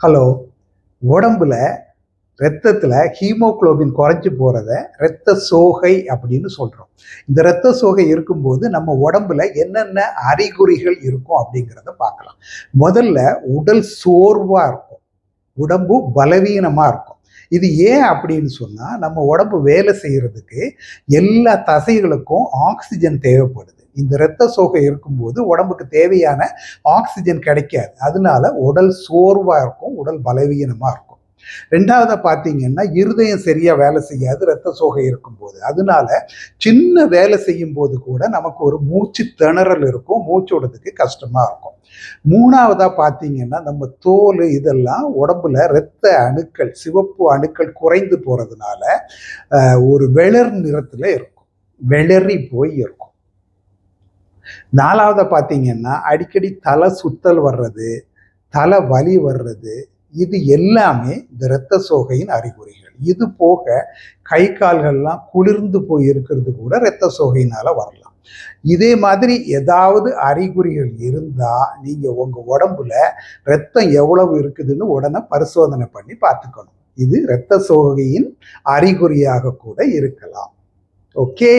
Hello. உடம்புல இரத்தத்தில் haemoglobin குறைஞ்சி போகிறத இரத்த சோகை அப்படின்னு சொல்கிறோம். இந்த இரத்த சோகை இருக்கும்போது நம்ம உடம்புல என்னென்ன அறிகுறிகள் இருக்கும் அப்படிங்கிறத பார்க்கலாம். முதல்ல உடல் சோர்வாக இருக்கும், உடம்பு பலவீனமாக இருக்கும். இது ஏன் அப்படின்னு சொன்னால் நம்ம உடம்பு வேலை செய்கிறதுக்கு எல்லா தசைகளுக்கும் ஆக்சிஜன் தேவைப்படுது. இந்த இரத்த சோகை இருக்கும்போது உடம்புக்கு தேவையான ஆக்சிஜன் கிடைக்காது. அதனால உடல் சோர்வாக இருக்கும், உடல் பலவீனமாக இருக்கும். ரெண்டாவதா பார்த்தீங்கன்னா இருதயம் சரியா வேலை செய்யாது இரத்த சோகை இருக்கும்போது. அதனால சின்ன வேலை செய்யும் போது கூட நமக்கு ஒரு மூச்சு திணறல் இருக்கும், மூச்சு விடுறதுக்கு கஷ்டமா இருக்கும். மூணாவதா பார்த்தீங்கன்னா நம்ம தோல் இதெல்லாம் உடம்புல இரத்த அணுக்கள், சிவப்பு அணுக்கள் குறைந்து போறதுனால ஒரு வெளிர் நிறத்துல இருக்கும், வெளிரி போய் இருக்கும். நாலாவதா பார்த்தீங்கன்னா அடிக்கடி தலை சுத்தல் வர்றது, தலை வலி வர்றது, இது எல்லாமே இந்த இரத்த சோகையின் அறிகுறிகள். இது போக கை கால்கள்லாம் குளிர்ந்து போய் இருக்கிறது கூட இரத்த சோகையினால வரலாம். இதே மாதிரி ஏதாவது அறிகுறிகள் இருந்தா நீங்க உங்க உடம்புல ரத்தம் எவ்வளவு இருக்குதுன்னு உடனே பரிசோதனை பண்ணி பார்த்துக்கணும். இது இரத்த சோகையின் அறிகுறியாக கூட இருக்கலாம். ஓகே.